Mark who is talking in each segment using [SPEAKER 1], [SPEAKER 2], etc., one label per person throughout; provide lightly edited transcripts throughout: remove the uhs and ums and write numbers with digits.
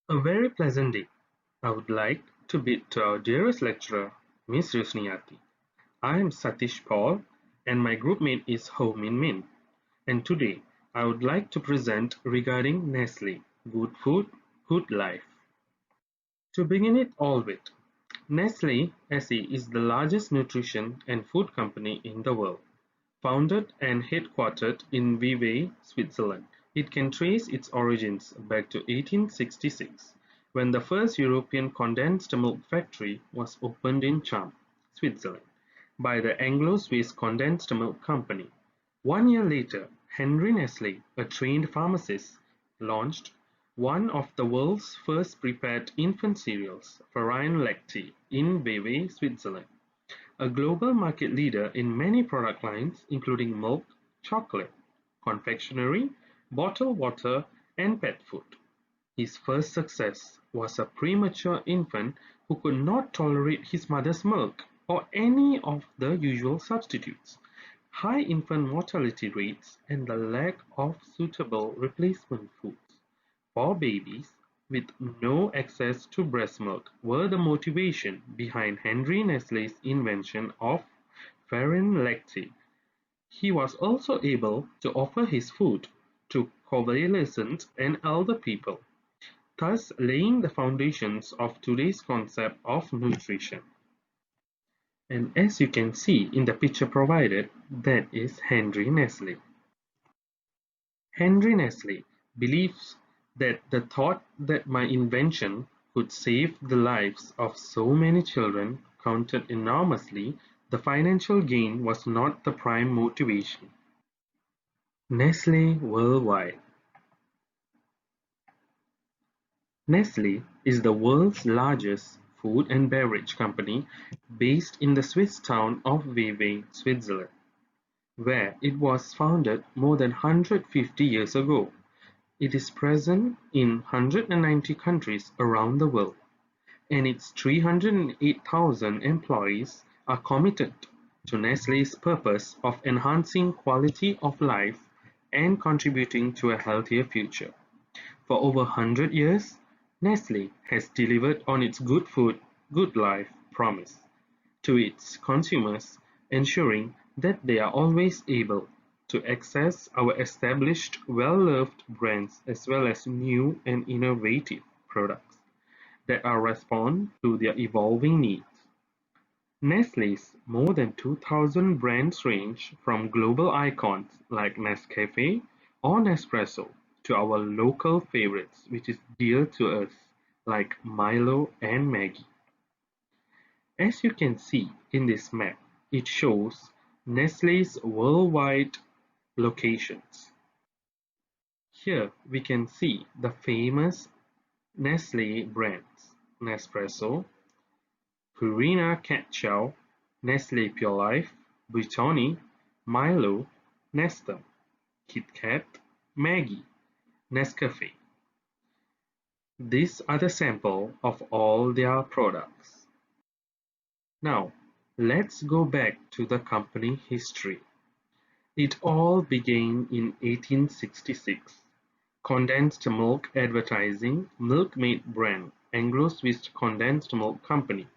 [SPEAKER 1] A very pleasant day. I would like to bid to our dearest lecturer, Miss Rusniyati. I am Satish Paul and my group mate is Ho Min Min. And today I would like to present regarding Nestle, good food, good life. To begin it all with, Nestle SE is the largest nutrition and food company in the world. Founded and headquartered in Vevey, Switzerland, it can trace its origins back to 1866, when the first European condensed milk factory was opened in Cham, Switzerland, by the Anglo-Swiss Condensed Milk Company. 1 year later, Henry Nestle, a trained pharmacist, launched one of the world's first prepared infant cereals, Farine Lacti, in Vevey, Switzerland. A global market leader in many product lines including milk, chocolate, confectionery, bottled water, and pet food. His first success was a premature infant who could not tolerate his mother's milk or any of the usual substitutes, high infant mortality rates, and the lack of suitable replacement foods for babies with no access to breast milk were the motivation behind Henry Nestle's invention of Farine Lacti. He was also able to offer his food to convalescent and elder people, thus laying the foundations of today's concept of nutrition. And as you can see in the picture provided, that is Henry Nestle. Henry Nestle believes that the thought that my invention could save the lives of so many children counted enormously. The financial gain was not the prime motivation. Nestle Worldwide. Nestle is the world's largest food and beverage company based in the Swiss town of Vevey, Switzerland, where it was founded more than 150 years ago. It is present in 190 countries around the world, and its 308,000 employees are committed to Nestle's purpose of enhancing quality of life and contributing to a healthier future. For over 100 years, Nestle has delivered on its good food, good life promise to its consumers, ensuring that they are always able to access our established, well-loved brands as well as new and innovative products that are respond to their evolving needs. Nestle's more than 2,000 brands range from global icons like Nescafe or Nespresso to our local favorites which is dear to us like Milo and Maggi. As you can see in this map, it shows Nestle's worldwide locations. Here we can see the famous Nestle brands: Nespresso, Purina Cat Chow, Nestle Pure Life, Buitoni, Milo, Nestum, Kit Kat, Maggi, Nescafe. These are the sample of all their products. Now, let's go back to the company history. It all began in 1866. Condensed milk advertising, Milkmaid brand, Anglo-Swiss Condensed Milk Company,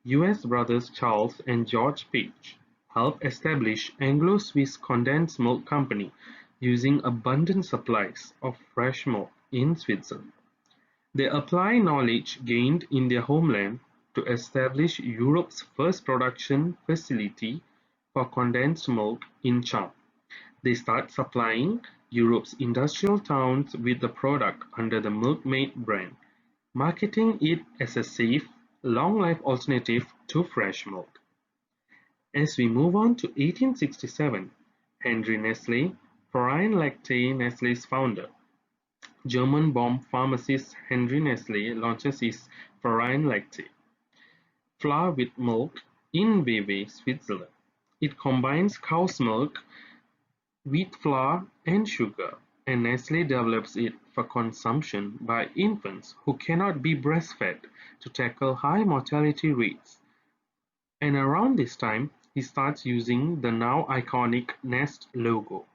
[SPEAKER 1] US brothers Charles and George Page helped establish Anglo-Swiss Condensed Milk Company using abundant supplies of fresh milk in Switzerland. They apply knowledge gained in their homeland to establish Europe's first production facility for condensed milk in Cham. They start supplying Europe's industrial towns with the product under the Milkmaid brand, marketing it as a safe, long-life alternative to fresh milk. As we move on to 1867, Henry Nestle, Farine Lactate Nestle's founder, German-born pharmacist Henry Nestle launches his Farine Lactate flour with milk in Vevey, Switzerland. It combines cow's milk, wheat flour, and sugar, and Nestle develops it for consumption by infants who cannot be breastfed to tackle high mortality rates. And around this time, he starts using the now iconic Nest logo.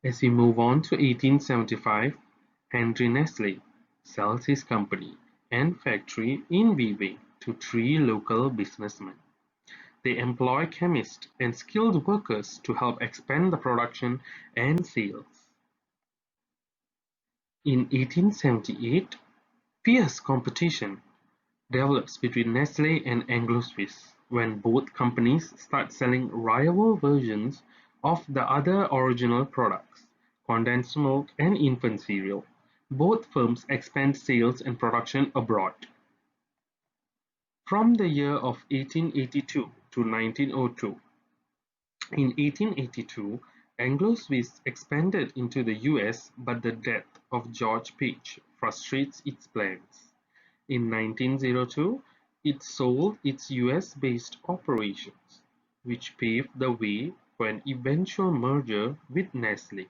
[SPEAKER 1] As we move on to 1875, Henry Nestle sells his company and factory in Vevey to three local businessmen. They employ chemists and skilled workers to help expand the production and sales. In 1878, fierce competition develops between Nestle and Anglo-Swiss when both companies start selling rival versions of the other original products, condensed milk and infant cereal. Both firms expand sales and production abroad. From the year of 1882 to 1902, in 1882, Anglo-Swiss expanded into the US, but the death of George Page frustrates its plans. In 1902, it sold its US-based operations, which paved the way for an eventual merger with Nestle.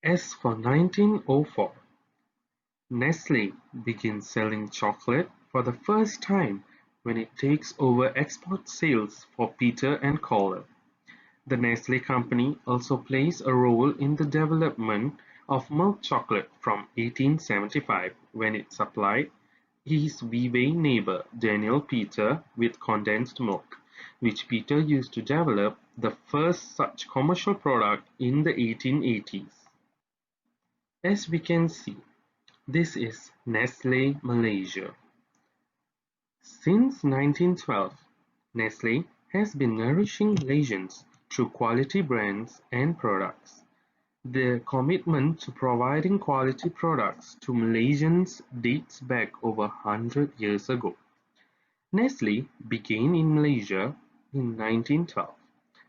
[SPEAKER 1] As for 1904, Nestle begins selling chocolate for the first time when it takes over export sales for Peter and Kohler. The Nestle company also plays a role in the development of milk chocolate from 1875 when it supplied his Vevey neighbor Daniel Peter with condensed milk, which Peter used to develop the first such commercial product in the 1880s. As we can see, this is Nestle Malaysia. Since 1912, Nestle has been nourishing Malaysians through quality brands and products. Their commitment to providing quality products to Malaysians dates back over 100 years ago. Nestle began in Malaysia in 1912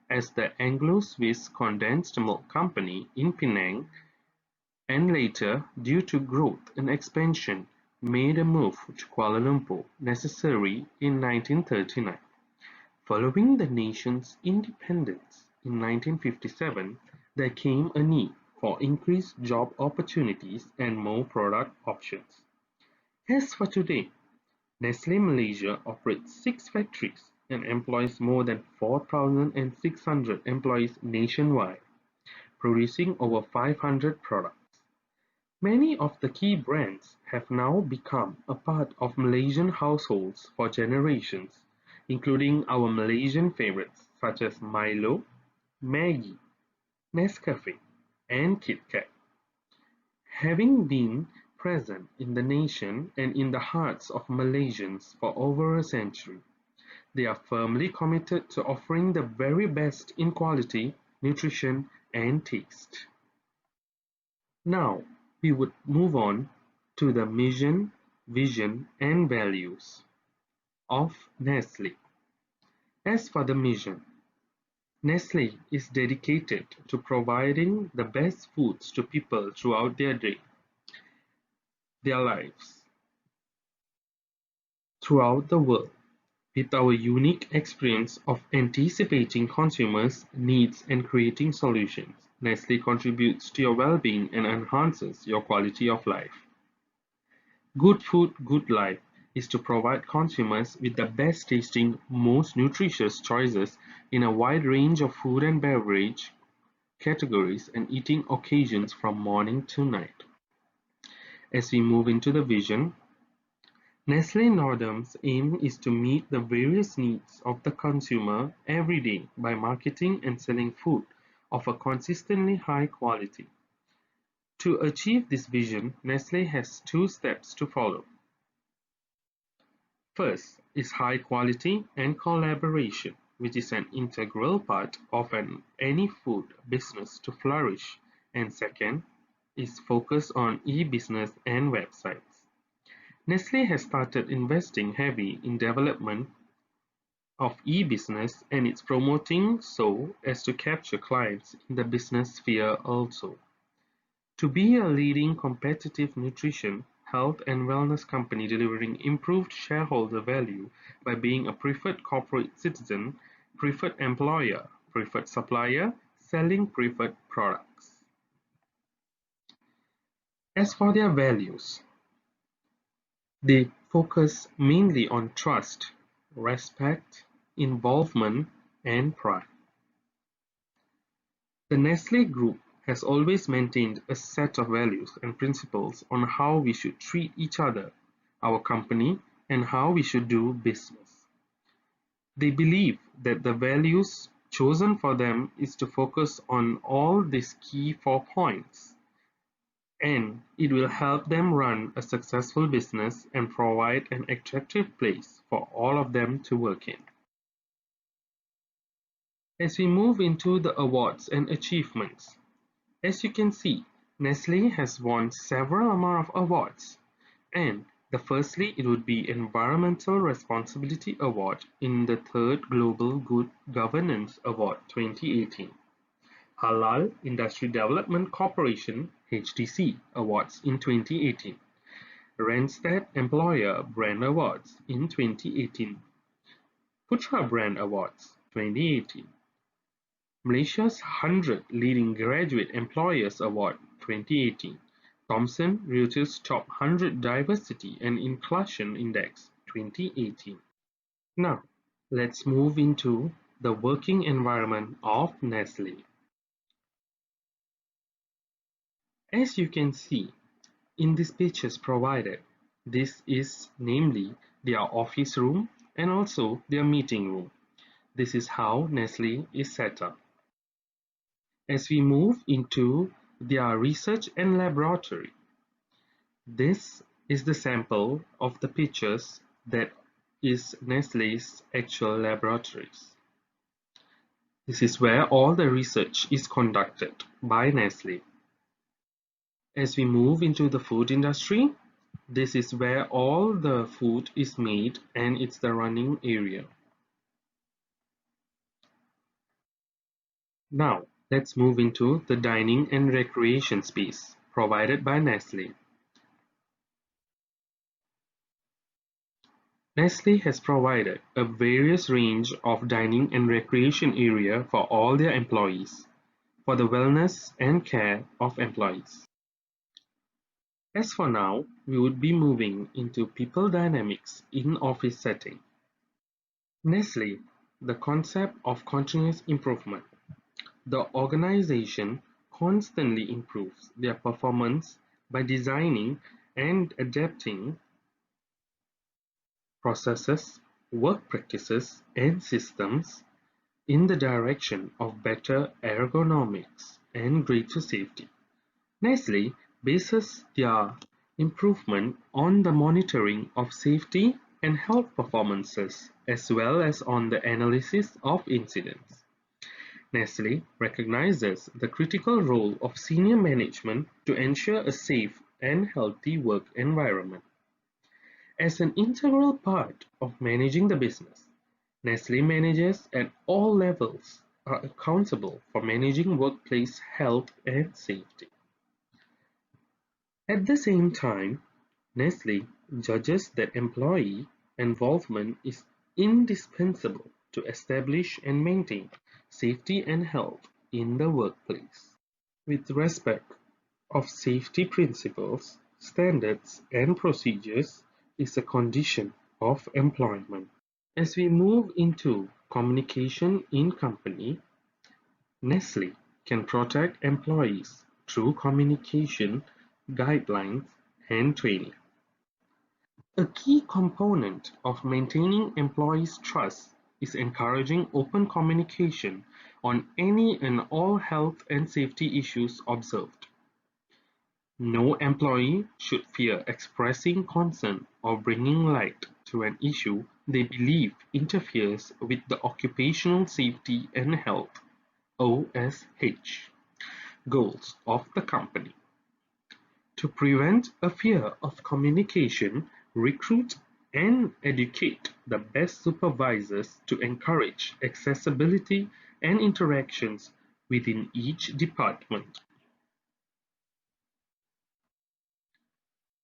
[SPEAKER 1] as the Anglo-Swiss Condensed Milk Company in Penang, and later, due to growth and expansion, made a move to Kuala Lumpur, necessary in 1939. Following the nation's independence in 1957, there came a need for increased job opportunities and more product options. As for today, Nestle Malaysia operates 6 factories and employs more than 4,600 employees nationwide, producing over 500 products. Many of the key brands have now become a part of Malaysian households for generations, including our Malaysian favorites such as Milo, Maggi, Nescafe, and KitKat. Having been present in the nation and in the hearts of Malaysians for over a century, they are firmly committed to offering the very best in quality, nutrition, and taste. Now, we would move on to the mission, vision, and values of Nestle. As for the mission, Nestle is dedicated to providing the best foods to people throughout their lives, throughout the world. With our unique experience of anticipating consumers' needs and creating solutions, Nestle contributes to your well-being and enhances your quality of life. Good Food, Good Life is to provide consumers with the best tasting, most nutritious choices in a wide range of food and beverage categories and eating occasions from morning to night. As we move into the vision, Nestle Nordum's aim is to meet the various needs of the consumer every day by marketing and selling food of a consistently high quality. To achieve this vision, Nestle has 2 steps to follow. First is high quality and collaboration, which is an integral part of any food business to flourish. And second is focus on e-business and websites. Nestle has started investing heavy in development of e-business, and it's promoting so as to capture clients in the business sphere also. To be a leading competitive nutrition, health and wellness company delivering improved shareholder value by being a preferred corporate citizen, preferred employer, preferred supplier, selling preferred products. As for their values, they focus mainly on trust, respect, involvement, and pride. The Nestle Group has always maintained a set of values and principles on how we should treat each other, our company, and how we should do business. They believe that the values chosen for them is to focus on all these key 4 points, and it will help them run a successful business and provide an attractive place for all of them to work in. As we move into the awards and achievements, as you can see, Nestle has won several amount of awards, and the firstly it would be Environmental Responsibility Award in the 3rd Global Good Governance Award 2018, Halal Industry Development Corporation (HDC) Awards in 2018, Randstad Employer Brand Awards in 2018, Putra Brand Awards 2018, Malaysia's 100 Leading Graduate Employers Award 2018, Thomson Reuters Top 100 Diversity and Inclusion Index 2018. Now, let's move into the working environment of Nestle. As you can see in these pictures provided, this is namely their office room and also their meeting room. This is how Nestle is set up. As we move into their research and laboratory, this is the sample of the pictures that is Nestle's actual laboratories. This is where all the research is conducted by Nestle. As we move into the food industry, this is where all the food is made and it's the running area. Now, let's move into the dining and recreation space provided by Nestle. Nestle has provided a various range of dining and recreation area for all their employees, for the wellness and care of employees. As for now, we would be moving into people dynamics in office setting. Nestle, the concept of continuous improvement. The organization constantly improves their performance by designing and adapting processes, work practices, and systems in the direction of better ergonomics and greater safety. Nestle bases their improvement on the monitoring of safety and health performances as well as on the analysis of incidents. Nestle recognizes the critical role of senior management to ensure a safe and healthy work environment. As an integral part of managing the business, Nestle managers at all levels are accountable for managing workplace health and safety. At the same time, Nestle judges that employee involvement is indispensable to establish and maintain safety and health in the workplace. With respect of safety principles, standards, and procedures is a condition of employment. As we move into communication in company, Nestle can protect employees through communication guidelines and training. A key component of maintaining employees' trust is encouraging open communication on any and all health and safety issues observed. No employee should fear expressing concern or bringing light to an issue they believe interferes with the occupational safety and health (OSH) goals of the company. To prevent a fear of communication, recruit and educate the best supervisors to encourage accessibility and interactions within each department.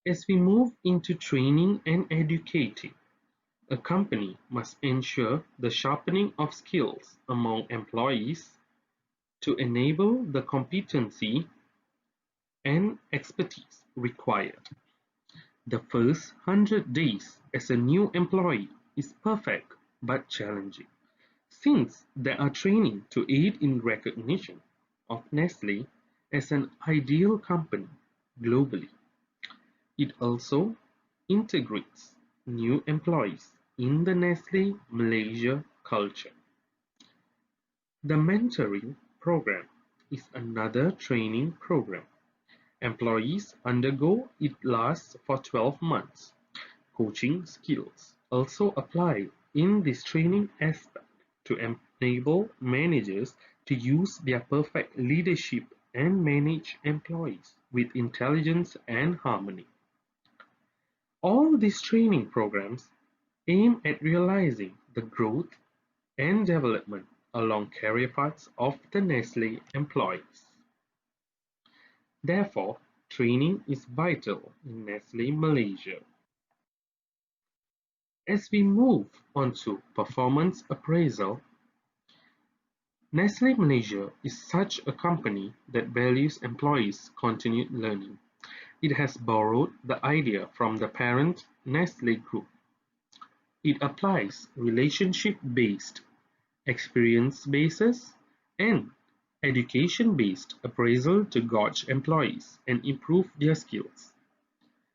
[SPEAKER 1] As we move into training and educating, a company must ensure the sharpening of skills among employees to enable the competency and expertise required. The first 100 days as a new employee is perfect but challenging, since there are training to aid in recognition. of Nestle as an ideal company globally. It also integrates new employees in the Nestle Malaysia culture. The mentoring program is another training program. Employees undergo it lasts for 12 months. Coaching skills also apply in this training aspect to enable managers to use their perfect leadership and manage employees with intelligence and harmony. All these training programs aim at realizing the growth and development along career paths of the Nestle employees. Therefore, training is vital in Nestle Malaysia. As we move on to performance appraisal, Nestle Malaysia is such a company that values employees' continued learning. It has borrowed the idea from the parent Nestle Group. It applies relationship-based, experience-based, and education-based appraisal to gauge employees and improve their skills.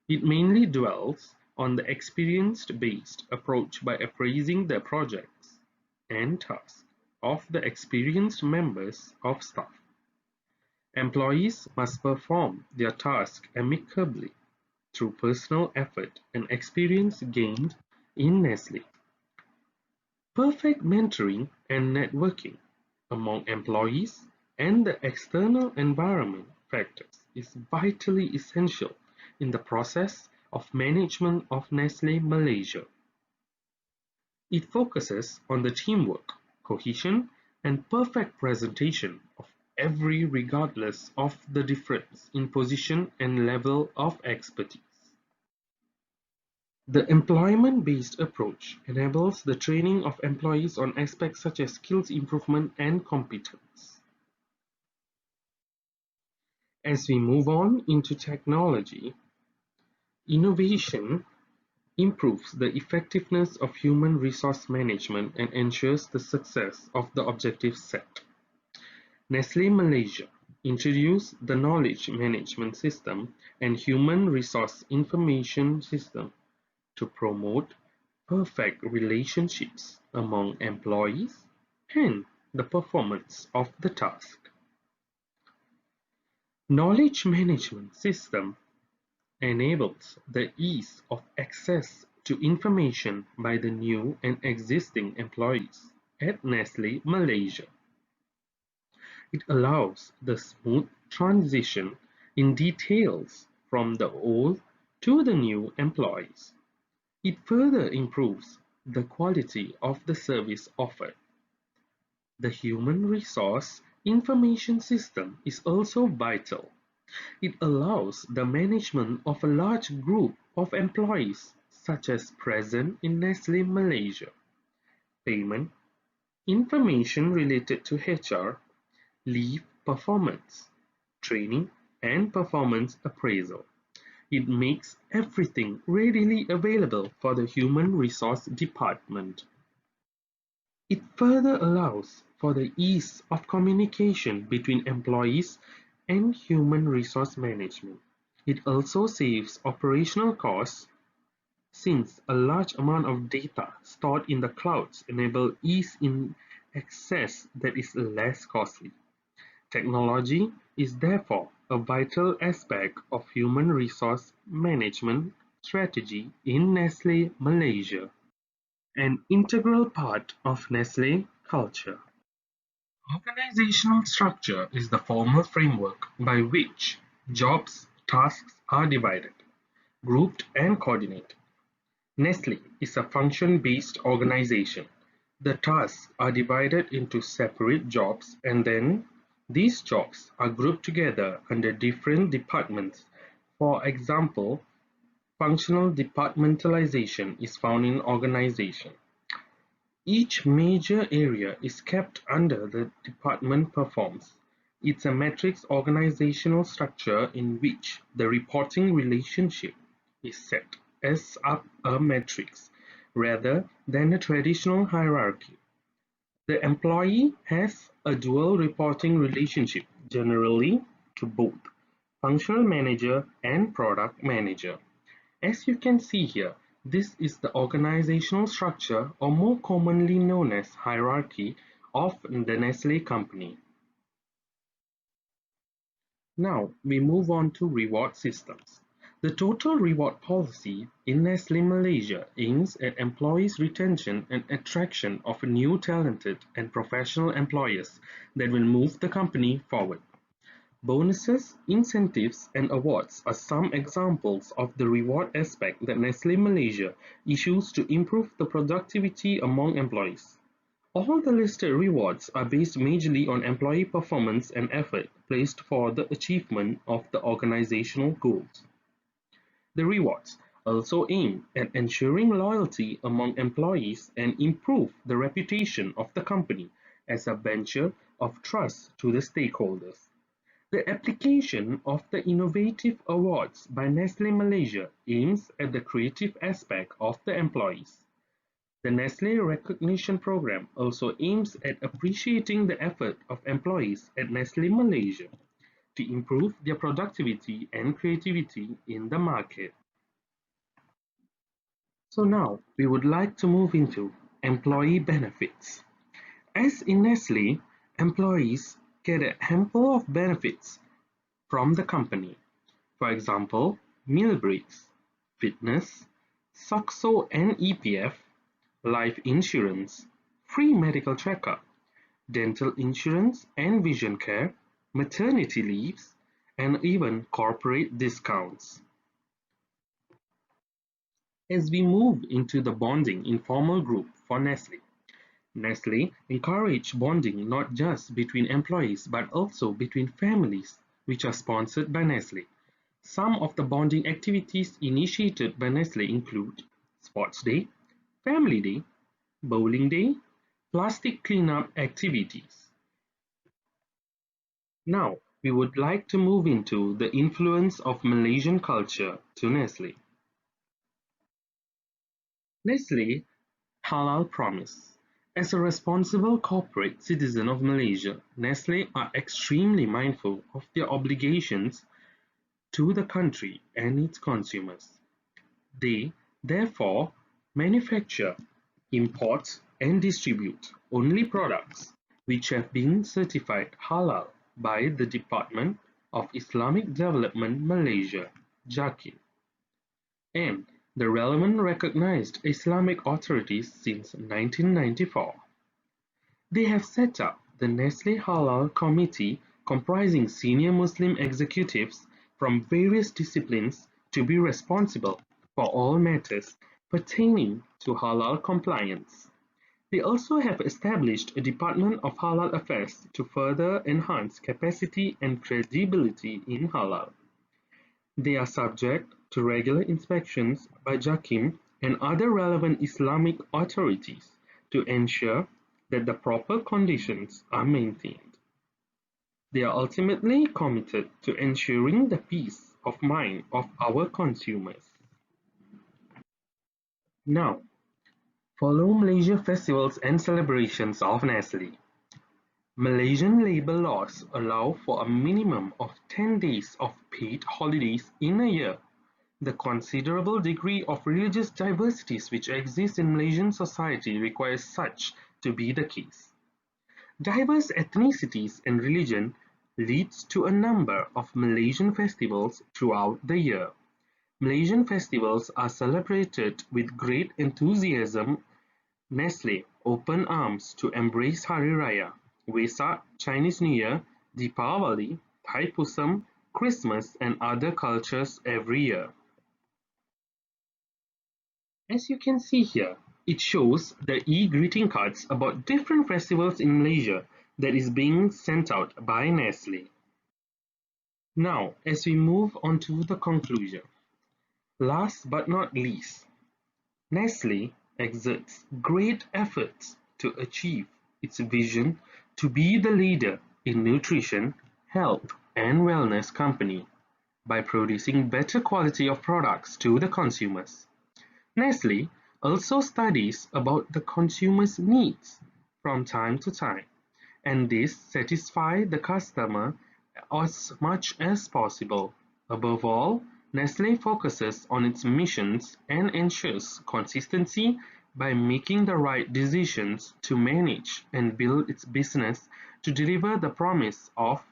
[SPEAKER 1] It mainly dwells on the experience-based approach by appraising the projects and tasks of the experienced members of staff. Employees must perform their task amicably through personal effort and experience gained in Nestle. Perfect mentoring and networking among employees and the external environment factors is vitally essential in the process of management of Nestle Malaysia. It focuses on the teamwork, cohesion, and perfect presentation of every regardless of the difference in position and level of expertise. The employment-based approach enables the training of employees on aspects such as skills improvement and competence. As we move on into technology, innovation improves the effectiveness of human resource management and ensures the success of the objectives set. Nestle Malaysia introduced the Knowledge Management System and Human Resource Information System to promote perfect relationships among employees and the performance of the task. Knowledge Management System enables the ease of access to information by the new and existing employees at Nestle Malaysia. It allows the smooth transition in details from the old to the new employees. It further improves the quality of the service offered. The human resource information system is also vital. It allows the management of a large group of employees such as present in Nestle Malaysia, payment, information related to HR, leave performance, training, and performance appraisal. It makes everything readily available for the human resource department. It further allows for the ease of communication between employees and human resource management. It also saves operational costs since a large amount of data stored in the clouds enable ease in access that is less costly. Technology is therefore a vital aspect of human resource management strategy in Nestle Malaysia, an integral part of Nestle culture. Organizational structure is the formal framework by which jobs, tasks are divided, grouped and coordinated. Nestle is a function-based organization. The tasks are divided into separate jobs and then these jobs are grouped together under different departments. For example, functional departmentalization is found in organization. Each major area is kept under the department performs. It's a matrix organizational structure in which the reporting relationship is set as up a matrix rather than a traditional hierarchy. The employee has a dual reporting relationship generally to both functional manager and product manager. As you can see here, this is the organizational structure, or more commonly known as hierarchy, of the Nestle company. Now we move on to reward systems. The total reward policy in Nestle Malaysia aims at employees' retention and attraction of new talented and professional employers that will move the company forward. Bonuses, incentives, and awards are some examples of the reward aspect that Nestle Malaysia issues to improve the productivity among employees. All the listed rewards are based majorly on employee performance and effort placed for the achievement of the organizational goals. The rewards also aim at ensuring loyalty among employees and improve the reputation of the company as a venture of trust to the stakeholders. The application of the innovative awards by Nestle Malaysia aims at the creative aspect of the employees. The Nestle Recognition Program also aims at appreciating the effort of employees at Nestle Malaysia to improve their productivity and creativity in the market. So now we would like to move into employee benefits. As in Nestle, employees get a handful of benefits from the company. For example, meal breaks, fitness, SOCSO and EPF, life insurance, free medical checkup, dental insurance and vision care, maternity leaves, and even corporate discounts. As we move into the bonding informal group for Nestle, Nestle encourage bonding not just between employees but also between families which are sponsored by Nestle. Some of the bonding activities initiated by Nestle include Sports Day, Family Day, Bowling Day, plastic cleanup activities. Now, we would like to move into the influence of Malaysian culture to Nestle. Nestle Halal Promise. As a responsible corporate citizen of Malaysia, Nestle are extremely mindful of their obligations to the country and its consumers. They, therefore, manufacture, import, and distribute only products which have been certified halal by the Department of Islamic Development Malaysia (JAKIM) and the relevant recognized Islamic authorities since 1994. They have set up the Nestle Halal Committee comprising senior Muslim executives from various disciplines to be responsible for all matters pertaining to halal compliance. They also have established a Department of Halal Affairs to further enhance capacity and credibility in halal. They are subject to regular inspections by JAKIM and other relevant Islamic authorities to ensure that the proper conditions are maintained. They are ultimately committed to ensuring the peace of mind of our consumers. Now, follow Malaysia festivals and celebrations of Nestle. Malaysian labour laws allow for a minimum of 10 days of paid holidays in a year. The considerable degree of religious diversities which exists in Malaysian society requires such to be the case. Diverse ethnicities and religion leads to a number of Malaysian festivals throughout the year. Malaysian festivals are celebrated with great enthusiasm. Nestle open arms to embrace Hari Raya, Wesak, Chinese New Year, Deepavali, Thaipusam, Christmas and other cultures every year. As you can see here, it shows the e-greeting cards about different festivals in Malaysia that is being sent out by Nestle. Now, as we move on to the conclusion, last but not least, Nestle exerts great efforts to achieve its vision to be the leader in nutrition, health and wellness company by producing better quality of products to the consumers. Nestle also studies about the consumer's needs from time to time, and this satisfies the customer as much as possible. Above all, Nestle focuses on its missions and ensures consistency by making the right decisions to manage and build its business to deliver the promise of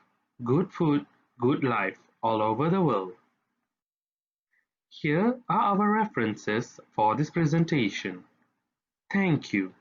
[SPEAKER 1] good food, good life all over the world. Here are our references for this presentation. Thank you.